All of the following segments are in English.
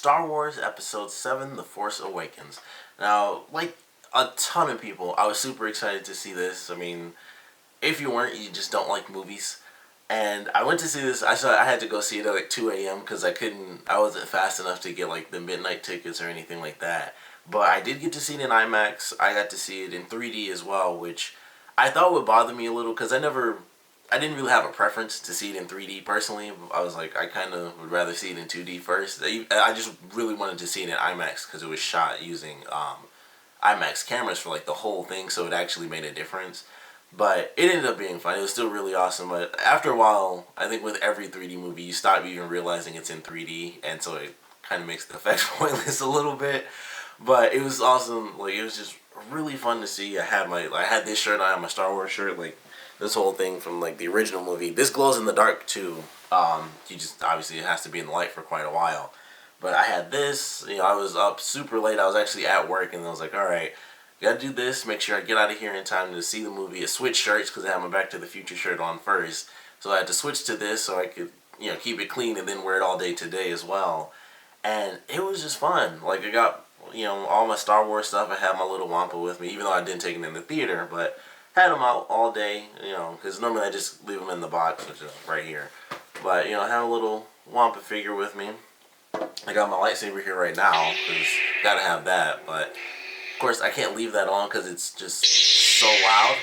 Star Wars Episode 7, The Force Awakens. Now, like a ton of people, I was super excited to see this. I mean, if you weren't, you just don't like movies. And I went to see this. I had to go see it at like 2 a.m. because I wasn't fast enough to get like the midnight tickets or anything like that. But I did get to see it in IMAX. I got to see it in 3D as well, which I thought would bother me a little because I didn't really have a preference to see it in 3D personally. I was like, I kind of would rather see it in 2D first. I just really wanted to see it in IMAX because it was shot using IMAX cameras for like the whole thing, so it actually made a difference. But it ended up being fun. It was still really awesome. But after a while, I think with every 3D movie, you stop even realizing it's in 3D, and so it kind of makes the effects pointless a little bit. But it was awesome. Like, it was just really fun to see. I had this shirt. I had my Star Wars shirt. Like, this whole thing from like the original movie. This glows in the dark too. You just obviously it has to be in the light for quite a while. But I had this. I was up super late. I was actually at work, and I was like, all right, gotta do this. Make sure I get out of here in time to see the movie. I switched shirts because I had my Back to the Future shirt on first, so I had to switch to this so I could keep it clean and then wear it all day today as well. And it was just fun. Like, I got all my Star Wars stuff. I had my little Wampa with me, even though I didn't take it in the theater, but had them out all day, because normally I just leave them in the box, which is right here. But, I had a little Wampa figure with me. I got my lightsaber here right now, because gotta have that. But, of course, I can't leave that on because it's just so loud.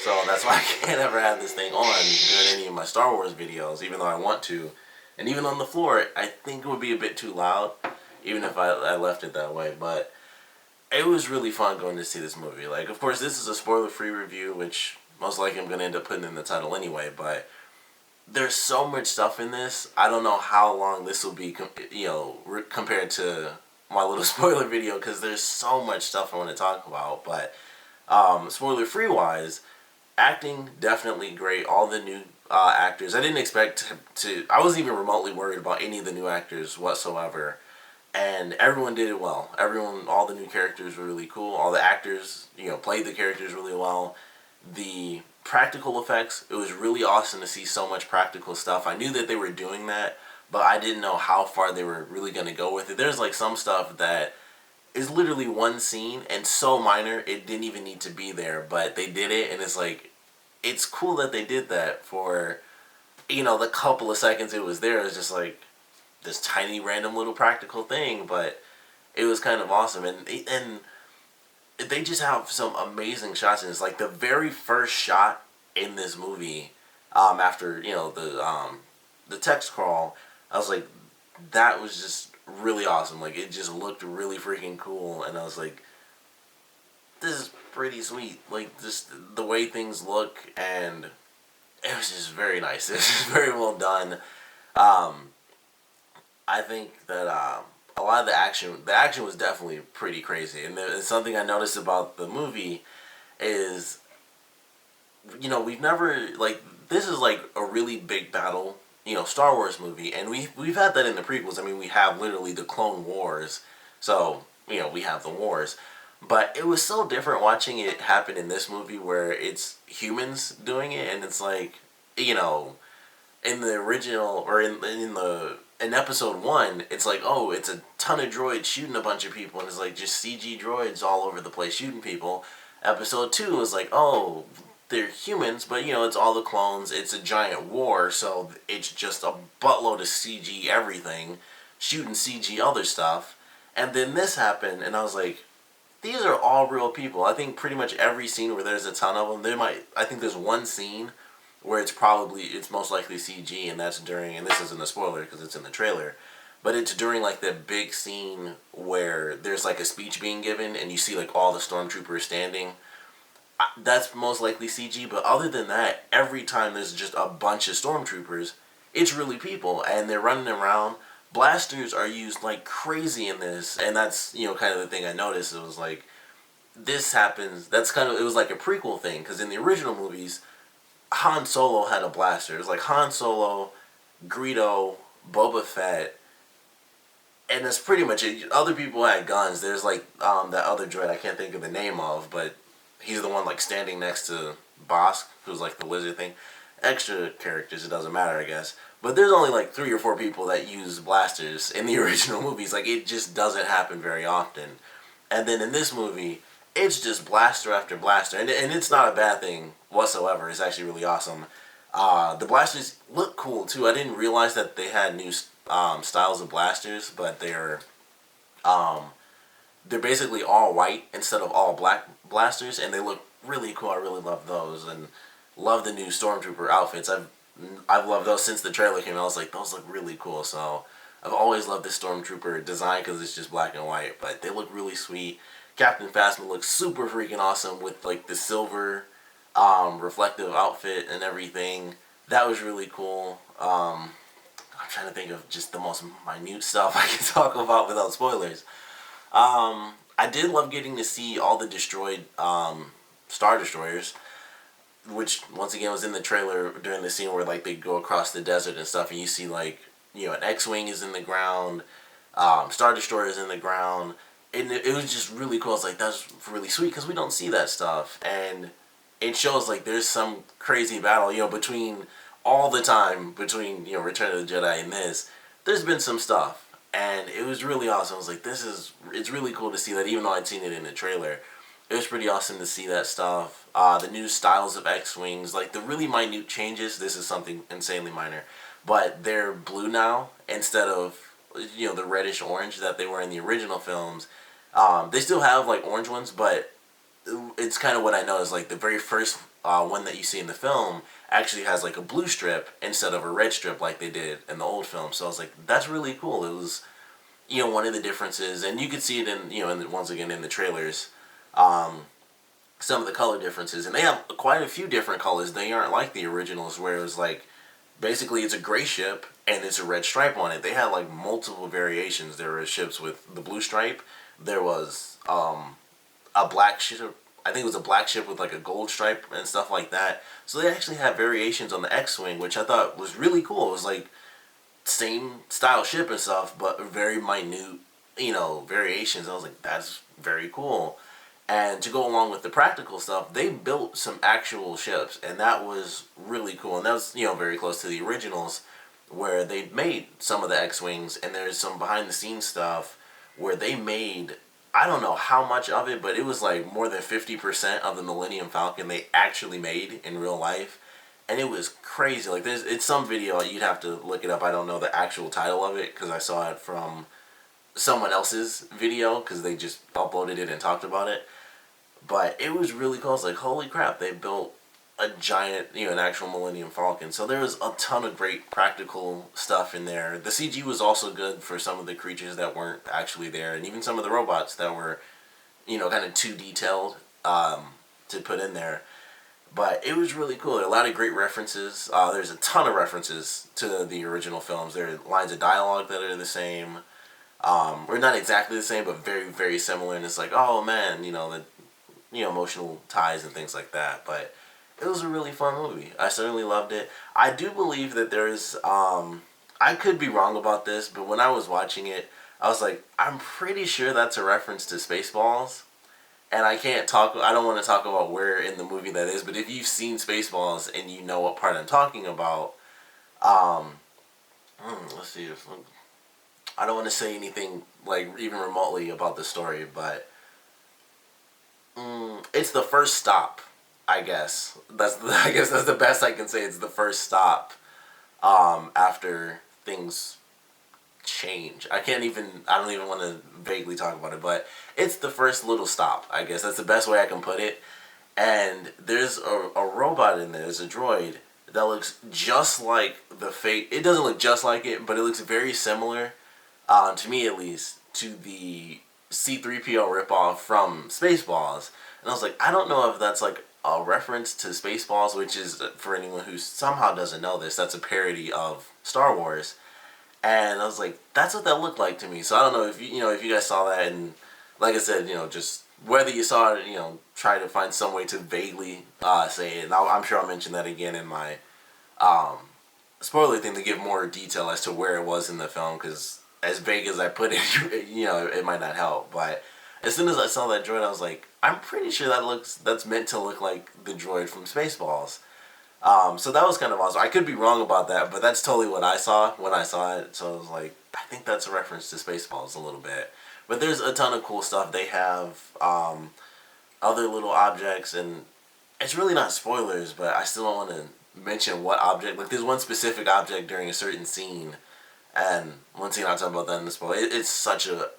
So that's why I can't ever have this thing on during any of my Star Wars videos, even though I want to. And even on the floor, I think it would be a bit too loud, even if I left it that way. But it was really fun going to see this movie. Like, of course, this is a spoiler-free review, which most likely I'm going to end up putting in the title anyway, but there's so much stuff in this. I don't know how long this will be, compared to my little spoiler video, because there's so much stuff I want to talk about. But spoiler-free wise, acting definitely great. All the new actors. I didn't expect to. I wasn't even remotely worried about any of the new actors whatsoever. And everyone did it well. All the new characters were really cool. All the actors, played the characters really well. The practical effects, it was really awesome to see so much practical stuff. I knew that they were doing that, but I didn't know how far they were really going to go with it. There's like some stuff that is literally one scene and so minor it didn't even need to be there, but they did it, and it's like, it's cool that they did that for, the couple of seconds it was there. It was just like this tiny random little practical thing, but it was kind of awesome. And they just have some amazing shots in this. Like, the very first shot in this movie, after the text crawl, I was like, that was just really awesome. Like, it just looked really freaking cool, and I was like, this is pretty sweet. Like, just the way things look, and it was just very nice. It was just very well done. I think that a lot of the action was definitely pretty crazy. And something I noticed about the movie is, we've never, like, this is like a really big battle, Star Wars movie. And we've had that in the prequels. I mean, we have literally the Clone Wars. So, we have the wars. But it was so different watching it happen in this movie where it's humans doing it. And it's like, in the original, or in episode 1, it's like, oh, it's a ton of droids shooting a bunch of people, and it's like just CG droids all over the place shooting people. Episode 2 is like, oh, they're humans, but it's all the clones. It's a giant war, so it's just a buttload of CG everything, shooting CG other stuff. And then this happened, and I was like, these are all real people. I think pretty much every scene where there's a ton of them, I think there's one scene where it's most likely CG, and that's during, and this isn't a spoiler because it's in the trailer, but it's during like the big scene where there's like a speech being given and you see like all the stormtroopers standing. That's most likely CG, but other than that, every time there's just a bunch of stormtroopers, it's really people, and they're running around. Blasters are used like crazy in this, and that's, kind of the thing I noticed. It was like, this happens, it was like a prequel thing, because in the original movies, Han Solo had a blaster. It was like Han Solo, Greedo, Boba Fett, and that's pretty much it. Other people had guns. There's like that other droid I can't think of the name of, but he's the one like standing next to Bosk, who's like the lizard thing. Extra characters, it doesn't matter, I guess. But there's only like 3 or 4 people that use blasters in the original movies. Like, it just doesn't happen very often. And then in this movie, it's just blaster after blaster. And it's not a bad thing whatsoever. It's actually really awesome. The blasters look cool too. I didn't realize that they had new styles of blasters, but um, they're basically all white instead of all black blasters, and they look really cool. I really love those, and love the new Stormtrooper outfits. I've loved those since the trailer came out. I was like, those look really cool. So I've always loved the Stormtrooper design because it's just black and white, but they look really sweet. Captain Phasma looks super freaking awesome with like the silver reflective outfit and everything. That was really cool. I'm trying to think of just the most minute stuff I can talk about without spoilers. I did love getting to see all the destroyed Star Destroyers, which once again was in the trailer during the scene where like they go across the desert and stuff, and you see like, you know, an X-wing is in the ground, Star Destroyer is in the ground, and it was just really cool. It's like, that's really sweet because we don't see that stuff, and it shows like there's some crazy battle, you know, between all the time between, you know, Return of the Jedi and this. There's been some stuff, and it was really awesome. I was like, it's really cool to see that, even though I'd seen it in the trailer. It was pretty awesome to see that stuff. The new styles of X-Wings, like the really minute changes. This is something insanely minor, but they're blue now instead of, you know, the reddish orange that they were in the original films. They still have like orange ones, but it's kind of what I noticed. Like the very first one that you see in the film actually has like a blue strip instead of a red strip like they did in the old film. So I was like, that's really cool. It was, you know, one of the differences, and you could see it in, you know, once again in the trailers. Some of the color differences, and they have quite a few different colors. They aren't like the originals where it was like basically it's a gray ship and it's a red stripe on it. They had like multiple variations. There were ships with the blue stripe. There was a black ship. I think it was a black ship with like a gold stripe and stuff like that. So they actually had variations on the X-wing, which I thought was really cool. It was like same style ship and stuff, but very minute, you know, variations. I was like, that's very cool. And to go along with the practical stuff, they built some actual ships, and that was really cool. And that was, you know, very close to the originals, where they made some of the X-Wings, and there's some behind-the-scenes stuff where they made, I don't know how much of it, but it was like more than 50% of the Millennium Falcon they actually made in real life. And it was crazy. Like, it's some video, you'd have to look it up. I don't know the actual title of it, because I saw it from someone else's video, because they just uploaded it and talked about it. But it was really cool. It's like, holy crap, they built a giant, you know, an actual Millennium Falcon. So there was a ton of great practical stuff in there. The CG was also good for some of the creatures that weren't actually there, and even some of the robots that were, you know, kind of too detailed to put in there. But it was really cool. There are a lot of great references. There's a ton of references to the original films. There are lines of dialogue that are the same. Or not exactly the same, but very, very similar. And it's like, oh man, you know, emotional ties and things like that. But it was a really fun movie. I certainly loved it. I do believe that there's, I could be wrong about this, but when I was watching it, I was like, I'm pretty sure that's a reference to Spaceballs. And I don't want to talk about where in the movie that is, but if you've seen Spaceballs and you know what part I'm talking about, let's see if, I don't want to say anything like even remotely about the story, but it's the first stop, I guess. I guess that's the best I can say. It's the first stop after things change. I don't even want to vaguely talk about it, but it's the first little stop, I guess. That's the best way I can put it. And there's a robot in there. There's a droid that looks just like the fake. It doesn't look just like it, but it looks very similar, to me at least, to the C-3PO ripoff from Spaceballs. And I was like, I don't know if that's like a reference to Spaceballs, which is, for anyone who somehow doesn't know this, that's a parody of Star Wars. And I was like, that's what that looked like to me. So I don't know if if you guys saw that, and like I said, just whether you saw it, try to find some way to vaguely say it. And I'm sure I'll mention that again in my spoiler thing to give more detail as to where it was in the film, because as vague as I put it, it might not help. But as soon as I saw that droid, I was like, I'm pretty sure that's meant to look like the droid from Spaceballs. So that was kind of awesome. I could be wrong about that, but that's totally what I saw when I saw it. So I was like, I think that's a reference to Spaceballs a little bit. But there's a ton of cool stuff. They have other little objects, and it's really not spoilers, but I still don't want to mention what object. Like, there's one specific object during a certain scene, and one scene I'll talk about that in the spoiler. It's such a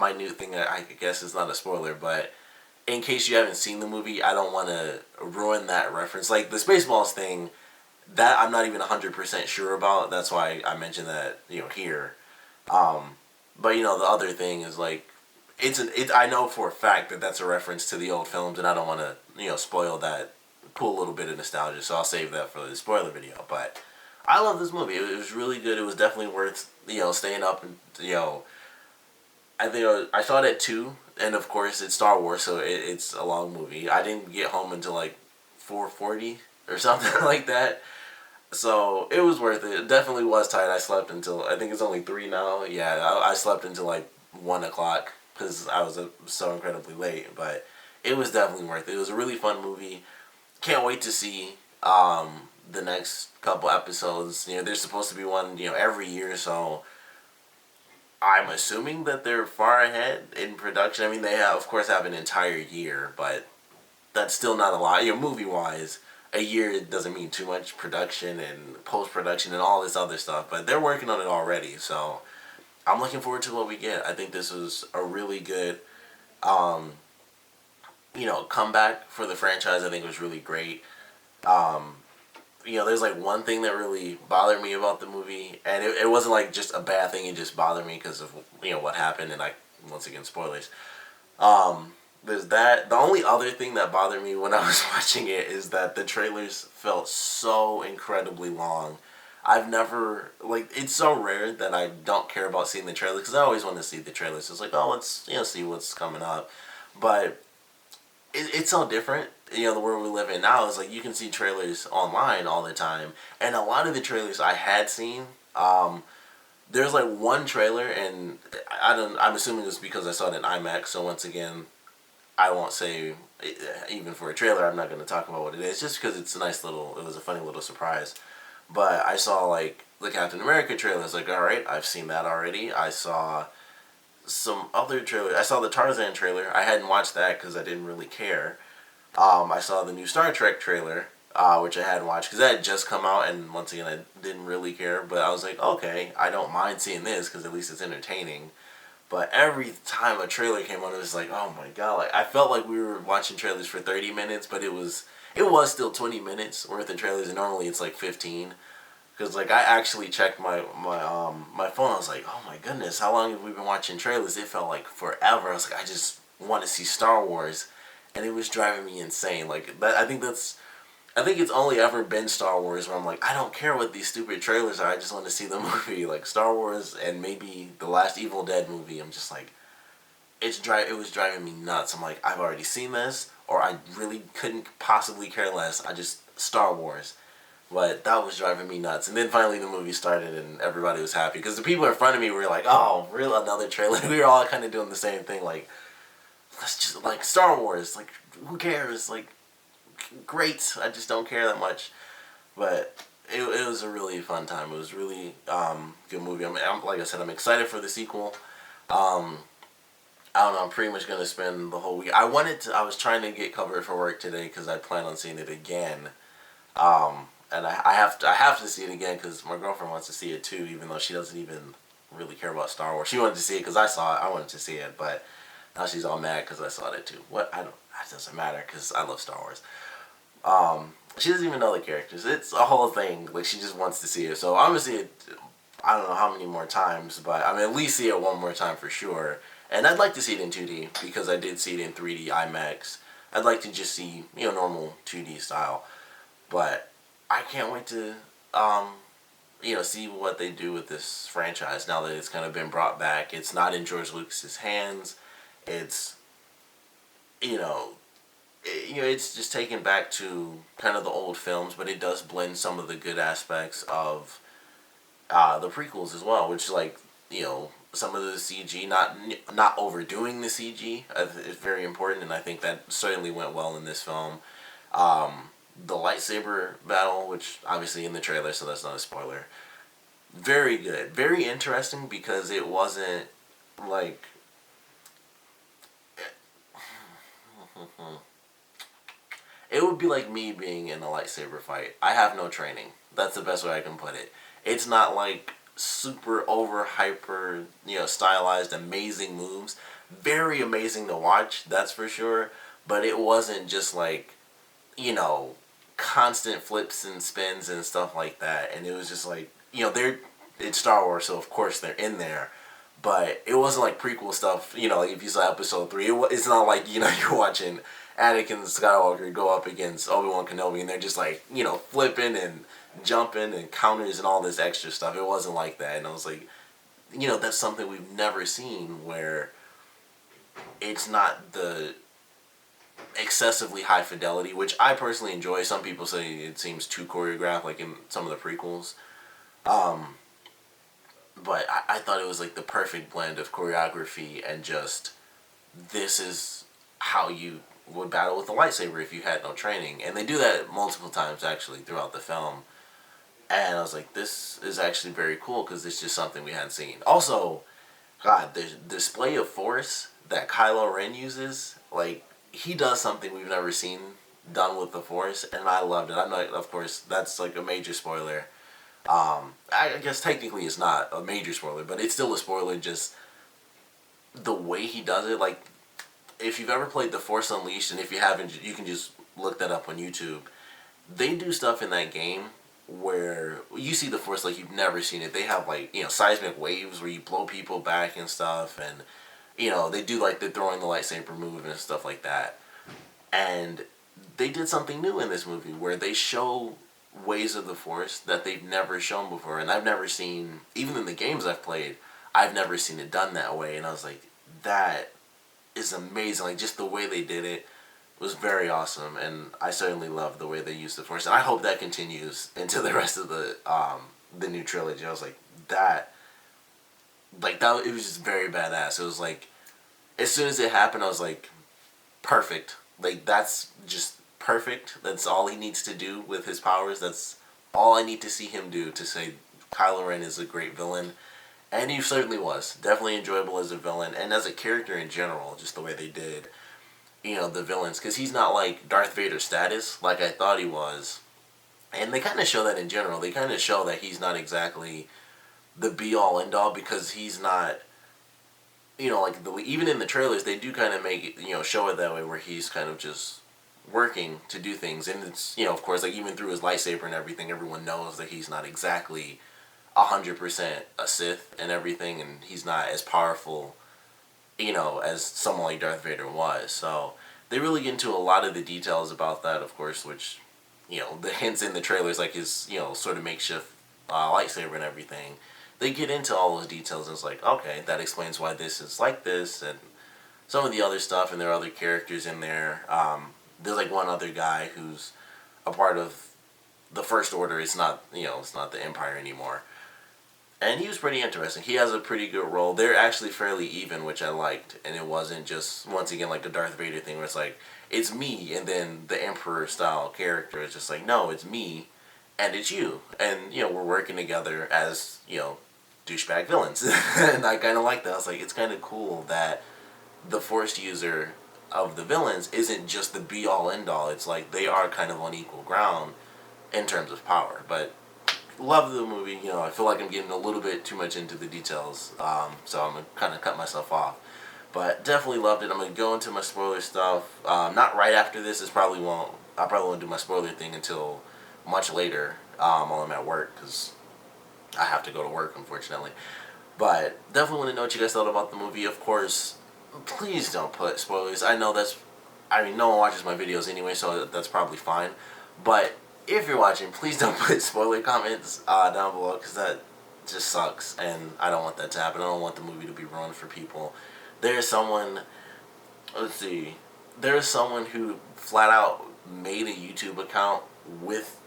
minute thing that I guess is not a spoiler, but in case you haven't seen the movie, I don't want to ruin that reference. Like, the Spaceballs thing, that I'm not even 100% sure about. That's why I mentioned that, here. But, the other thing is, like, I know for a fact that that's a reference to the old films, and I don't want to, spoil that cool little bit of nostalgia, so I'll save that for the spoiler video. But I love this movie. It was really good. It was definitely worth, staying up and, I think I saw it at 2, and of course it's Star Wars, so it's a long movie. I didn't get home until like 4:40 or something like that. So it was worth it. It definitely was tight. I slept until, I think it's only 3 now. Yeah, I slept until like 1 o'clock because I was so incredibly late. But it was definitely worth it. It was a really fun movie. Can't wait to see the next couple episodes. There's supposed to be one, every year, so I'm assuming that they're far ahead in production. I mean, they have, of course, have an entire year, but that's still not a lot. Movie-wise, a year doesn't mean too much production and post-production and all this other stuff, but they're working on it already, so I'm looking forward to what we get. I think this was a really good, um, comeback for the franchise. I think it was really great. Um, there's like one thing that really bothered me about the movie, and it wasn't like just a bad thing. It just bothered me because of what happened, and once again, spoilers. Um, there's that. The only other thing that bothered me when I was watching it is that the trailers felt so incredibly long. I've never, like, it's so rare that I don't care about seeing the trailers because I always want to see the trailers. It's like, oh, let's see what's coming up, but it's so different. The world we live in now is like you can see trailers online all the time, and a lot of the trailers I had seen, there's like one trailer, and I don't. I'm assuming it's because I saw it in IMAX. So once again, I won't say even for a trailer. I'm not going to talk about what it is, just because it's a nice little. It was a funny little surprise. But I saw like the Captain America trailer. I was like, all right, I've seen that already. I saw some other trailer. I saw the Tarzan trailer. I hadn't watched that because I didn't really care. I saw the new Star Trek trailer, which I hadn't watched because that had just come out, and once again, I didn't really care. But I was like, okay, I don't mind seeing this because at least it's entertaining. But every time a trailer came on, it was like, oh my god! Like I felt like we were watching trailers for 30 minutes, but it was still 20 minutes worth of trailers, and normally it's like 15. Because like I actually checked my phone. I was like, oh my goodness, how long have we been watching trailers? It felt like forever. I was like, I just want to see Star Wars, and it was driving me insane. Like that, I think it's only ever been Star Wars where I'm like, I don't care what these stupid trailers are. I just want to see the movie. Like Star Wars and maybe the last Evil Dead movie. I'm just like, it was driving me nuts. I'm like, I've already seen this, or I really couldn't possibly care less. I just Star Wars. But that was driving me nuts. And then finally the movie started and everybody was happy. Because the people in front of me were like, oh, really? Another trailer? We were all kind of doing the same thing. Like, let's just, like, Star Wars. Like, who cares? Like, great. I just don't care that much. But it was a really fun time. It was really good movie. Like I said, I'm excited for the sequel. Um, I don't know. I'm pretty much going to spend the whole week. I was trying to get covered for work today because I plan on seeing it again. And I have to see it again because my girlfriend wants to see it too, even though she doesn't even really care about Star Wars. She wanted to see it because I saw it. I wanted to see it, but now she's all mad because I saw it too. What? I don't. It doesn't matter because I love Star Wars. She doesn't even know the characters. It's a whole thing. Like she just wants to see it. So I'm gonna see it. I don't know how many more times, but I'm gonna at least see it one more time for sure. And I'd like to see it in 2D because I did see it in 3D IMAX. I'd like to just see normal 2D style, but I can't wait to see what they do with this franchise now that it's kind of been brought back. It's not in George Lucas's hands. It's it's just taken back to kind of the old films, but it does blend some of the good aspects of the prequels as well, which like some of the CG, not overdoing the CG is very important, and I think that certainly went well in this film. the lightsaber battle, which obviously in the trailer, so that's not a spoiler. Very good, very interesting because it wasn't like it would be like me being in a lightsaber fight. I have no training. That's the best way I can put it. It's not like super over hyper, stylized, amazing moves. Very amazing to watch, that's for sure. But it wasn't just like, you know, constant flips and spins and stuff like that. And it was just like, it's Star Wars, so of course they're in there. But it wasn't like prequel stuff, like if you saw episode 3, it's not like, you're watching Anakin Skywalker go up against Obi-Wan Kenobi and they're just like, flipping and jumping and counters and all this extra stuff. It wasn't like that. And I was like, that's something we've never seen where it's not the excessively high fidelity, which I personally enjoy. Some people say it seems too choreographed, like in some of the prequels. But I thought it was like the perfect blend of choreography and just this is how you would battle with a lightsaber if you had no training. And they do that multiple times actually throughout the film. And I was like, this is actually very cool because it's just something we hadn't seen. Also, God, the display of force that Kylo Ren uses, like, he does something we've never seen done with the force, and I loved it. I'm not, of course, that's like a major spoiler. I guess technically it's not a major spoiler, but it's still a spoiler, just the way he does it. Like, if you've ever played The Force Unleashed, and if you haven't, you can just look that up on YouTube. They do stuff in that game where you see the Force like you've never seen it. They have like, seismic waves where you blow people back and stuff, and they do like the throwing the lightsaber move and stuff like that. And they did something new in this movie where they show ways of the Force that they've never shown before, and I've never seen, even in the games I've played, I've never seen it done that way. And I was like, that is amazing. Like, just the way they did it was very awesome, and I certainly love the way they used the Force, and I hope that continues into the rest of the new trilogy. I was like, that it was just very badass. It was like, as soon as it happened, I was like, perfect. Like, that's just perfect. That's all he needs to do with his powers. That's all I need to see him do to say Kylo Ren is a great villain. And he certainly was. Definitely enjoyable as a villain, and as a character in general, just the way they did, the villains. Because he's not like Darth Vader status, like I thought he was. And they kind of show that in general. They kind of show that he's not exactly the be-all, end-all, because he's not, like, even in the trailers, they do kind of make it, show it that way, where he's kind of just working to do things. And it's, of course, like, even through his lightsaber and everything, everyone knows that he's not exactly 100% a Sith and everything, and he's not as powerful, as someone like Darth Vader was. So they really get into a lot of the details about that, of course, which, the hints in the trailers, like his, sort of makeshift lightsaber and everything. They get into all those details, and it's like, okay, that explains why this is like this, and some of the other stuff, and there are other characters in there. There's like one other guy who's a part of the First Order. It's not, it's not the Empire anymore. And he was pretty interesting. He has a pretty good role. They're actually fairly even, which I liked. And it wasn't just, once again, like a Darth Vader thing where it's like, it's me, and then the Emperor-style character is just like, no, it's me, and it's you. And, we're working together as, douchebag villains. And I kind of like that. I was like, it's kind of cool that the Force user of the villains isn't just the be-all, end-all. It's like they are kind of on equal ground in terms of power. But love the movie. I feel like I'm getting a little bit too much into the details, so I'm going to kind of cut myself off. But definitely loved it. I'm going to go into my spoiler stuff. Not right after this. I probably won't do my spoiler thing until much later while I'm at work, because I have to go to work, unfortunately. But definitely want to know what you guys thought about the movie. Of course, please don't put spoilers. I know no one watches my videos anyway, so that's probably fine. But if you're watching, please don't put spoiler comments down below, because that just sucks, and I don't want that to happen. I don't want the movie to be ruined for people. There's someone who flat out made a YouTube account with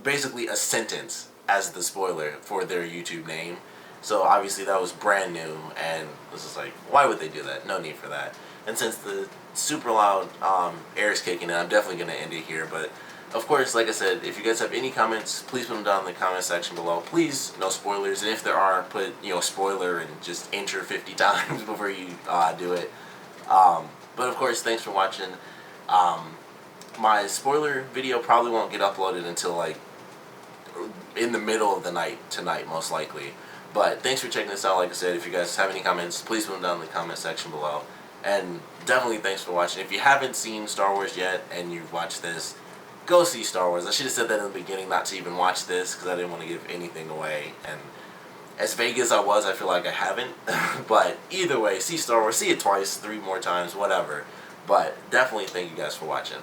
basically a sentence as the spoiler for their YouTube name. So obviously that was brand new, and this is like, why would they do that? No need for that. And since the super loud air is kicking in, I'm definitely going to end it here, but Of course, like I said, if you guys have any comments, please put them down in the comment section below. Please, no spoilers. And if there are, put, spoiler and just enter 50 times before you do it. But of course, thanks for watching. My spoiler video probably won't get uploaded until like in the middle of the night tonight, most likely. But thanks for checking this out. Like I said, if you guys have any comments, please put them down in the comment section below. And definitely thanks for watching. If you haven't seen Star Wars yet and you've watched this, go see Star Wars. I should have said that in the beginning, not to even watch this, because I didn't want to give anything away. And as vague as I was, I feel like I haven't. But either way, see Star Wars. See it twice, 3 more times, whatever. But definitely thank you guys for watching.